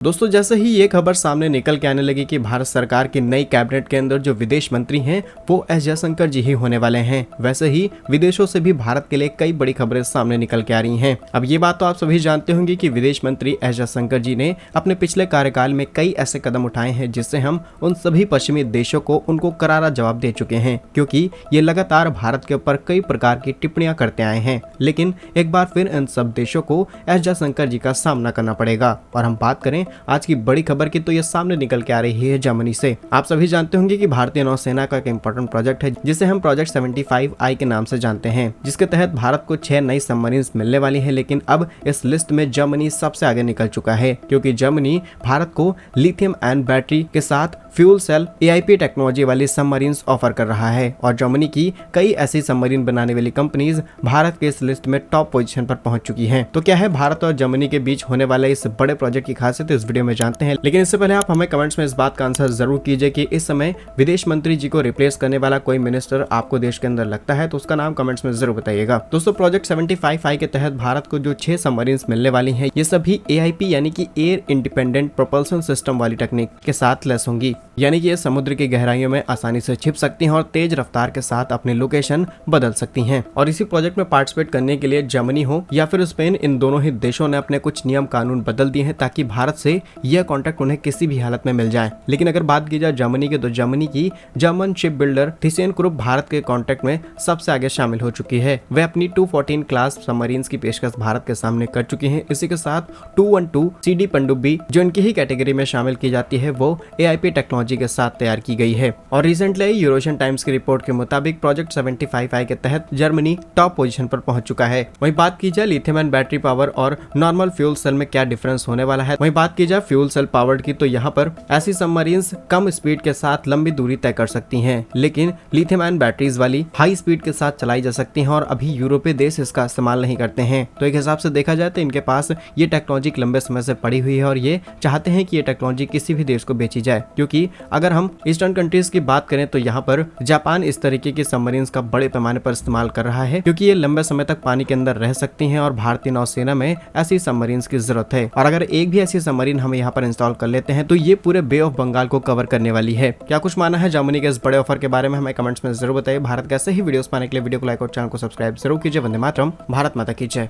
दोस्तों जैसे ही ये खबर सामने निकल के आने लगी कि भारत सरकार की नई कैबिनेट के अंदर जो विदेश मंत्री हैं वो एस जयशंकर जी ही होने वाले हैं, वैसे ही विदेशों से भी भारत के लिए कई बड़ी खबरें सामने निकल के आ रही हैं। अब ये बात तो आप सभी जानते होंगे कि विदेश मंत्री एस जयशंकर जी ने अपने पिछले कार्यकाल में कई ऐसे कदम उठाए हैं जिससे हम उन सभी पश्चिमी देशों को उनको करारा जवाब दे चुके हैं, क्योंकि ये लगातार भारत के ऊपर कई प्रकार की टिप्पणियां करते आए हैं। लेकिन एक बार फिर इन सब देशों को एस जयशंकर जी का सामना करना पड़ेगा। और हम बात करें आज की बड़ी खबर की तो ये सामने निकल के आ रही है जर्मनी से। आप सभी जानते होंगे कि भारतीय नौसेना का एक इंपॉर्टेंट प्रोजेक्ट है जिसे हम प्रोजेक्ट 75I के नाम से जानते हैं, जिसके तहत भारत को 6 नई सबमरीन्स मिलने वाली है। लेकिन अब इस लिस्ट में जर्मनी सबसे आगे निकल चुका है, क्योंकि जर्मनी भारत को लिथियम आयन बैटरी के साथ फ्यूल सेल AIP टेक्नोलॉजी वाली सबमरीन्स ऑफर कर रहा है। और जर्मनी की कई ऐसी सबमरीन बनाने वाली कंपनीज भारत के इस लिस्ट में टॉप पोजीशन पर पहुंच चुकी हैं। तो क्या है भारत और जर्मनी के बीच होने वाले इस बड़े प्रोजेक्ट की खासियत, इस वीडियो में जानते हैं। लेकिन इससे पहले आप हमें कमेंट्स में इस बात का आंसर जरूर कीजिए कि इस समय विदेश मंत्री जी को रिप्लेस करने वाला कोई मिनिस्टर आपको देश के अंदर लगता है तो उसका नाम कमेंट्स में जरूर बताइएगा। दोस्तों प्रोजेक्ट 75I के तहत भारत को जो 6 सबमरीन्स मिलने वाली है ये सभी AIP यानी कि एयर इंडिपेंडेंट प्रोपल्सन सिस्टम वाली टेक्निक के साथ लैस होंगी, यानी कि ये समुद्र की गहराइयों में आसानी से छिप सकती हैं और तेज रफ्तार के साथ अपनी लोकेशन बदल सकती हैं। और इसी प्रोजेक्ट में पार्टिसिपेट करने के लिए जर्मनी हो या फिर स्पेन, इन दोनों ही देशों ने अपने कुछ नियम कानून बदल दिए हैं ताकि भारत से यह कॉन्ट्रैक्ट उन्हें किसी भी हालत में मिल जाए। लेकिन अगर बात की जाए जर्मनी की, तो जर्मनी की जर्मन शिप बिल्डर थीसेनक्रुप भारत के कॉन्ट्रैक्ट में सबसे आगे शामिल हो चुकी है। वह अपनी 214 क्लास सबमरीन्स की पेशकश भारत के सामने कर चुकी है। इसी के साथ 212 CD पनडुब्बी जो इनकी ही कैटेगरी में शामिल की जाती है वो AIP टेक्नोलॉजी के साथ तैयार की गई है। और रिसेंटली यूरोशियन टाइम्स की रिपोर्ट के मुताबिक प्रोजेक्ट 75I के तहत जर्मनी टॉप पोजीशन पर पहुंच चुका है। वहीं बात की जाए लिथियम आयन बैटरी पावर और नॉर्मल फ्यूल सेल में क्या डिफरेंस होने वाला है, वहीं बात की जाए फ्यूल सेल पावर्ड की, तो यहाँ पर ऐसी सबमरीन्स कम स्पीड के साथ लंबी दूरी तय कर सकती हैं, लेकिन लिथियम आयन बैटरीज वाली हाई स्पीड के साथ चलाई जा सकती हैं और अभी यूरोपीय देश इसका इस्तेमाल नहीं करते हैं। तो एक हिसाब से देखा जाए तो इनके पास ये टेक्नोलॉजी लंबे समय से पड़ी हुई है और ये चाहते हैं कि ये टेक्नोलॉजी किसी भी देश को बेची जाए। क्योंकि अगर हम ईस्टर्न कंट्रीज की बात करें तो यहाँ पर जापान इस तरीके की सबमरीन्स का बड़े पैमाने पर इस्तेमाल कर रहा है, क्योंकि ये लंबे समय तक पानी के अंदर रह सकती हैं और भारतीय नौसेना में ऐसी सबमरीन्स की जरूरत है। और अगर एक भी ऐसी सबमरीन हम यहाँ पर इंस्टॉल कर लेते हैं तो ये पूरे बे ऑफ बंगाल को कवर करने वाली है। क्या कुछ माना है जर्मनी के इस बड़े ऑफर के बारे में, हमें कमेंट्स में जरूर बताइए। भारत के ऐसे ही वीडियोस पाने के लिए वीडियो को लाइक और चैनल को सब्सक्राइब जरूर कीजिए। वंदे मातरम, भारत माता की जय।